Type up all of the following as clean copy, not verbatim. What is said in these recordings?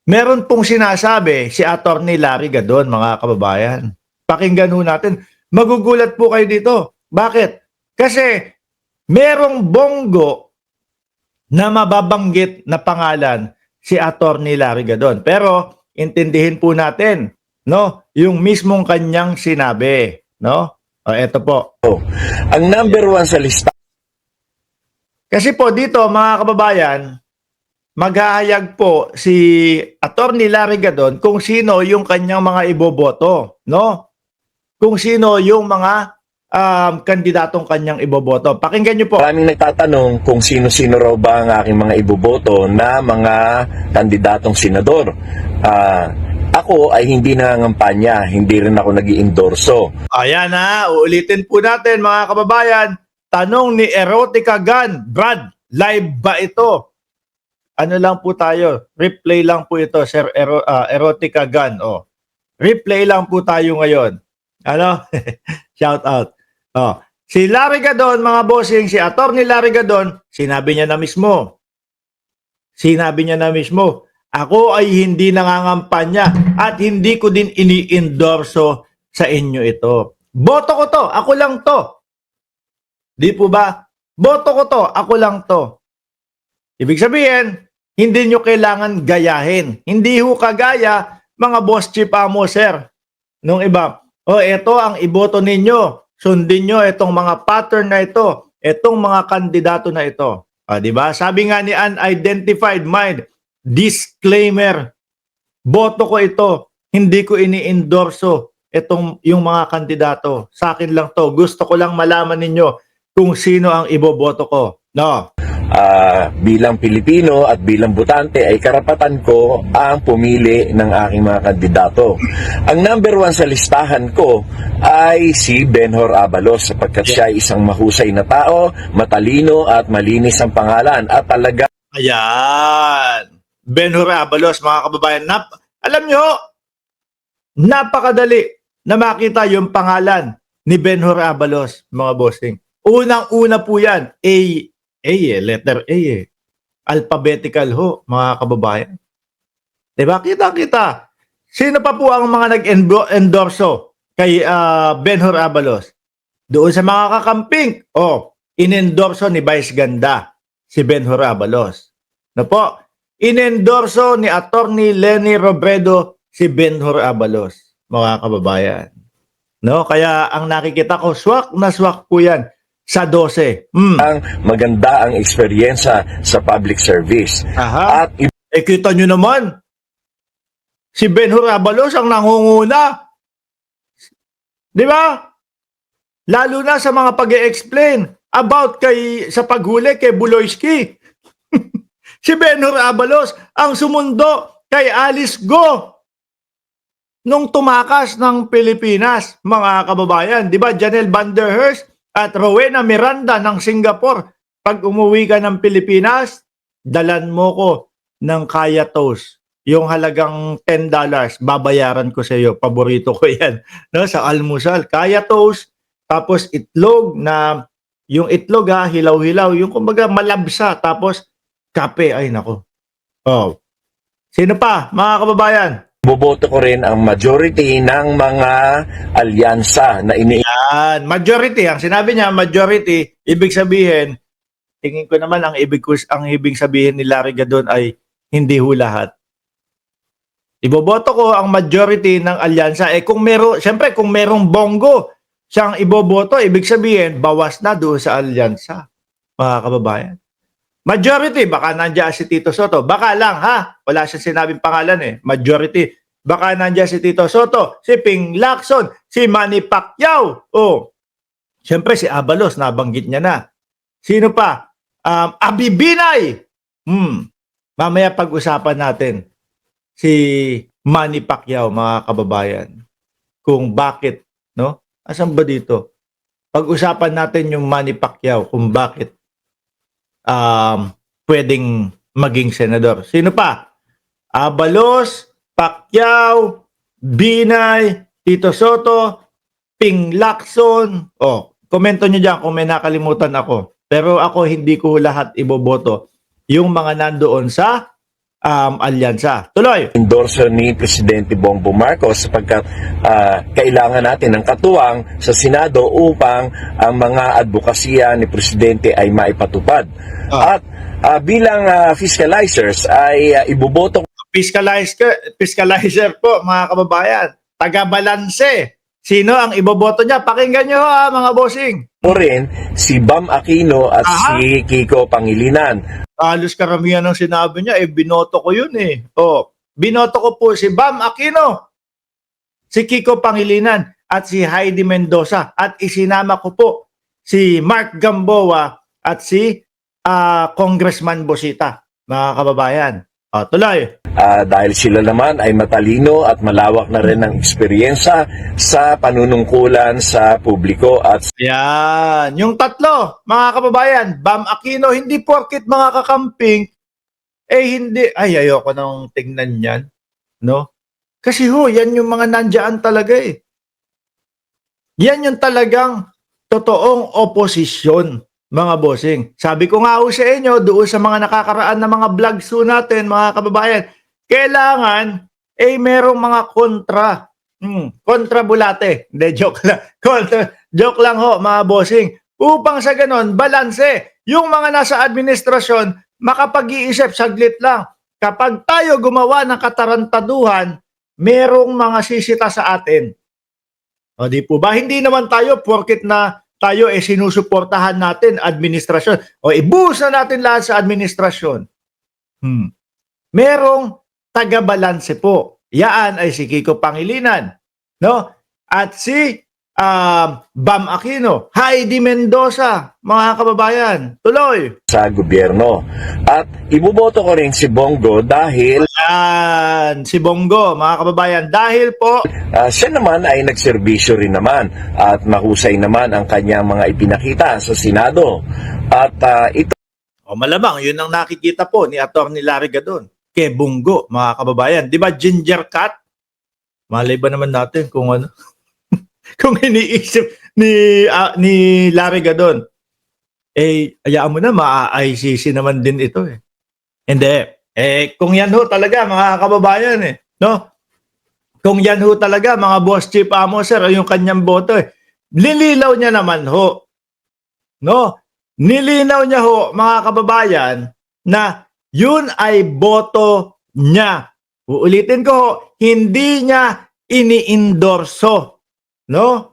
Meron pong sinasabi si Attorney Larry Gadon, mga kababayan. Pakinggan ho natin. Magugulat po kayo dito. Bakit? Kasi merong bonggo na mababanggit na pangalan si Attorney Larry Gadon. Pero intindihin po natin, no, yung mismong kanyang sinabi, no? O eto po. Ang number one sa lista. Kasi po dito, mga kababayan, maghahayag po si Attorney Larry Gadon kung sino yung kanyang mga iboboto, no? Kung sino yung mga kandidatong kanyang iboboto. Pakinggan niyo po. Maraming nagtatanong kung sino-sino raw ba ang aking mga iboboto na mga kandidatong senador. Ako ay hindi nangangampanya, hindi rin ako nag-iendorso. Ayan na, uulitin po natin mga kababayan. Tanong ni Erotica Gun, Brad, live ba ito? Ano lang po tayo, replay lang po ito, Sir Erotica Gun. Oh. Replay lang po tayo ngayon. Ano? Shout out. Oh. Si Larry Gadon, mga bossing, si Attorney Larry Gadon, sinabi niya na mismo. Ako ay hindi nangangampanya at hindi ko din ini-endorso sa inyo ito. Boto ko to, ako lang to. Di po ba? Boto ko to, ako lang to. Ibig sabihin, hindi nyo kailangan gayahin. Hindi ho kagaya mga boss chief amo, sir. Nung iba, eto ang iboto ninyo. Sundin nyo itong mga pattern na ito. Itong mga kandidato na ito. Di ba? Sabi nga ni Unidentified Mind, disclaimer, boto ko ito. Hindi ko ini-endorso yung mga kandidato. Sa akin lang to. Gusto ko lang malaman ninyo kung sino ang iboboto ko. No. Bilang Pilipino at bilang botante ay karapatan ko ang pumili ng aking mga kandidato. Ang number one sa listahan ko ay si Benhur Abalos sapagkat siya ay isang mahusay na tao, matalino at malinis ang pangalan at talaga. Ayan. Benhur Abalos, mga kababayan. Alam nyo, napakadali na makita yung pangalan ni Benhur Abalos, mga bossing. Unang-una po yan, letter A eh. Alphabetical ho, mga kababayan. Diba? Kita-kita. Sino pa po ang mga nag-endorso kay Benhur Abalos? Doon sa mga kakamping, inendorso ni Vice Ganda si Benhur Abalos. No po? Inendorso ni Attorney Leni Robredo si Benhur Abalos, mga kababayan. No? Kaya ang nakikita ko, swak na swak po yan sa 12. Ang maganda ang eksperyensya sa public service. Aha. At kita nyo naman, si Benhur Abalos ang nangunguna. Di ba? Lalo na sa mga pag-e-explain about sa paghuli kay Buloyski. Si Benhur Abalos ang sumundo kay Alice Go nung tumakas ng Pilipinas, mga kababayan. Di ba? Janelle Van der Herst at Rowena Miranda ng Singapore. Pag umuwi ka ng Pilipinas, dalan mo ko ng Kaya Toast. Yung halagang $10, babayaran ko sa iyo. Paborito ko yan. No? Sa almusal, Kaya Toast, tapos itlog na, yung itlog hilaw-hilaw, yung kumbaga malabsa, tapos kape. Ay, nako. Sino pa, mga kababayan? boboto ko rin ang majority ng mga alyansa na Yan, majority. Ang sinabi niya, majority, ibig sabihin, tingin ko naman ang ibig sabihin ni Larry Gadon ay hindi ho lahat. Iboboto ko ang majority ng alyansa. Siyempre, kung merong bongo siyang iboboto, ibig sabihin, bawas na doon sa alyansa, mga kababayan. Majority, baka nandiyan si Tito Soto. Baka lang, ha? Wala siyang sinabing pangalan eh. Majority. Baka nandiyan si Tito Soto, si Ping Lacson, si Manny Pacquiao. Siyempre si Abalos, nabanggit niya na. Sino pa? Abi Binay. Mamaya pag-usapan natin si Manny Pacquiao, mga kababayan. Kung bakit, no? Asan ba dito? Pag-usapan natin yung Manny Pacquiao, kung bakit pwedeng maging senador. Sino pa? Abalos, Pacquiao, Binay, Tito Soto, Ping Lacson. Komento nyo dyan kung may nakalimutan ako. Pero ako hindi ko lahat iboboto. Yung mga nandoon sa alyansa. Tuloy. endorso ni Presidente Bongbong Marcos sapagkat kailangan natin ng katuwang sa Senado upang ang mga advokasya ni Presidente ay maipatupad. At bilang fiscalizers ay iboboto Fiscalizer po, mga kababayan. Taga-balanse. Sino ang iboboto niya? Pakinggan nyo mga bossing. ko rin si Bam Aquino at si Kiko Pangilinan. Halos karamihan ng sinabi niya, binoto ko yun eh. Binoto ko po si Bam Aquino, si Kiko Pangilinan, at si Heidi Mendoza. At isinama ko po si Mark Gamboa at si Congressman Bosita, mga kababayan. Tuloy. Dahil sila naman ay matalino at malawak na rin ng eksperyensya sa panunungkulan sa publiko at Yan. Yung tatlo, mga kababayan, Bam Aquino, hindi porkit mga kakamping, hindi, ayoko nang tingnan yan. No? Kasi yan yung mga nandyan talaga eh. Yan yung talagang totoong oposisyon, mga bossing. Sabi ko nga sa inyo, doon sa mga nakakaraan na mga vlogs natin, mga kababayan, kailangan, merong mga kontra. Kontra bulate. Hindi, joke lang. Joke lang ho, mga bossing. Upang sa ganon, balanse. Yung mga nasa administrasyon, makapag-iisip saglit lang. Kapag tayo gumawa ng katarantaduhan, merong mga sisita sa atin. Di po ba? Hindi naman tayo, porkit na tayo sinusuportahan natin administrasyon. Ibuhos na natin lahat sa administrasyon. Merong taga-balanse po. Yaan ay si Kiko Pangilinan, no? At si Bam Aquino, Heidi Mendoza, mga kababayan. Tuloy. sa gobyerno. At iboboto ko rin si Bongo dahil Si Bongo, mga kababayan. Dahil po, siya naman ay nagserbisyo rin naman at mahusay naman ang kanyang mga ipinakita sa Senado. At ito malamang, yun ang nakikita po ni Atty. Larry Gadon kay Bongo, mga kababayan. Di ba ginger cat? Malay ba naman natin kung ano? Kung iniisip ni Larry Gadon, hayaan mo na, ma-ICC naman din ito eh. Hindi. Kung yan ho talaga, mga kababayan no? Kung yan ho talaga, mga boss chief amo, sir, yung kanyang boto nililaw niya naman ho. No? Nilinaw niya ho, mga kababayan, na yun ay boto niya. Uulitin ko ho, hindi niya ini-endorso. No?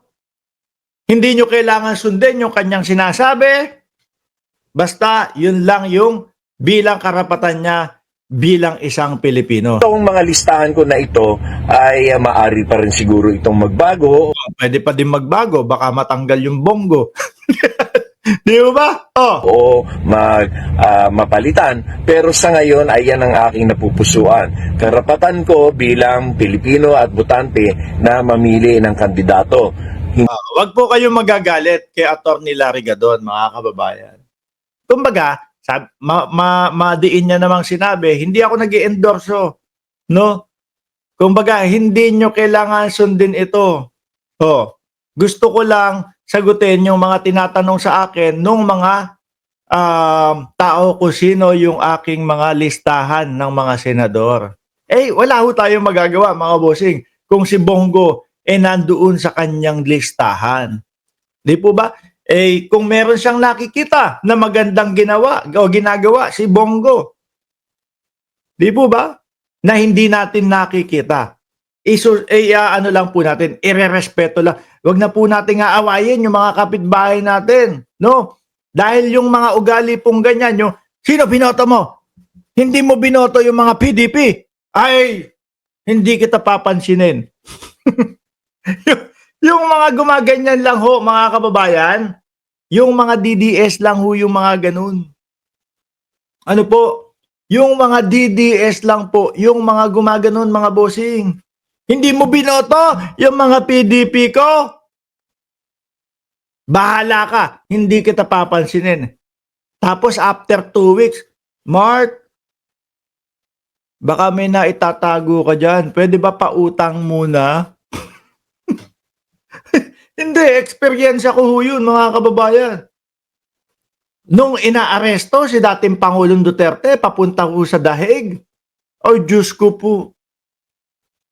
Hindi nyo kailangan sundin yung kanyang sinasabi. Basta, yun lang yung bilang karapatan niya bilang isang Pilipino. itong mga listahan ko na ito ay maaari pa rin siguro itong magbago. Pwede pa din magbago, baka matanggal yung Bongo. Di ba? O mapalitan. Pero sa ngayon ay yan ang aking napupusuan. Karapatan ko bilang Pilipino at botante na mamili ng kandidato. Wag po kayong magagalit kay Atty. Larry Gadon, mga kababayan. Kumbaga, madiin niya namang sinabi, hindi ako nag-i-endorso. No? Kumbaga, hindi nyo kailangan sundin ito. Gusto ko lang sagutin yung mga tinatanong sa akin nung mga tao kung sino yung aking mga listahan ng mga senador. Wala ho tayong magagawa, mga bossing, kung si Bongo nandoon sa kanyang listahan. Di po ba? Kung meron siyang nakikita na magandang ginawa o ginagawa si Bongo, di po ba? Na hindi natin nakikita. Ano lang po natin, irerespeto lang. Wag na po natin aawayin yung mga kapitbahay natin, no? Dahil yung mga ugali pong ganyan, yung sino binoto mo? Hindi mo binoto yung mga PDP. Hindi kita papansinin. yung mga gumaganyan lang ho, mga kababayan, yung mga DDS lang ho yung mga ganun. Ano po? Yung mga DDS lang po, yung mga gumaganon, mga bossing. Hindi mo binoto yung mga PDP ko? Bahala ka, hindi kita papansinin. Tapos after 2 weeks, Mark, baka may naitatago ka dyan. Pwede ba pautang muna? Hindi, eksperyensya ko yun, mga kababayan. Nung inaaresto si dating Pangulong Duterte, papunta ko sa Dahig. Ay, Diyos ko po.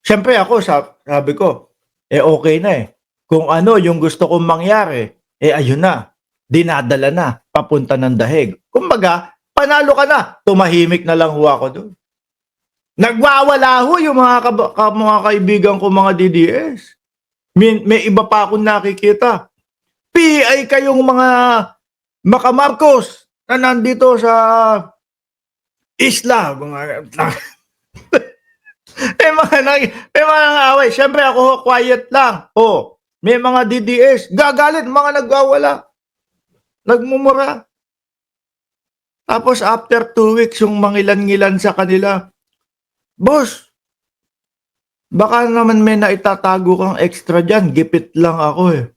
Siyempre ako, sabi ko, okay na eh. Kung ano yung gusto kong mangyari, ayun na. Dinadala na, papunta ng dahig. Kumbaga, panalo ka na. Tumahimik na lang ho ako doon. Nagwawala ho yung mga kaibigan ko, mga DDS. May iba pa akong nakikita. PI kayong mga makamarcos na nandito sa isla. May mga away. Siyempre ako ho, quiet lang. May mga DDS. Gagalit, mga nagwawala. Nagmumura. Tapos after 2 weeks, yung mangilan-ngilan sa kanila, boss, baka naman may naitatago kang extra dyan. Gipit lang ako eh.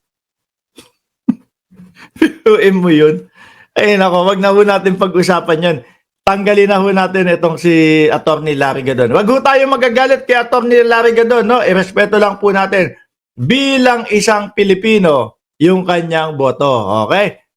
Piluin mo yun. Ay nako, wag na ho natin pag-usapan yan. Tanggalin na ho natin itong si Attorney Larry Gadon. Wag ho tayo magagalit kay Attorney Larry Gadon, no? Irespeto lang po natin bilang isang Pilipino yung kanyang boto. Okay?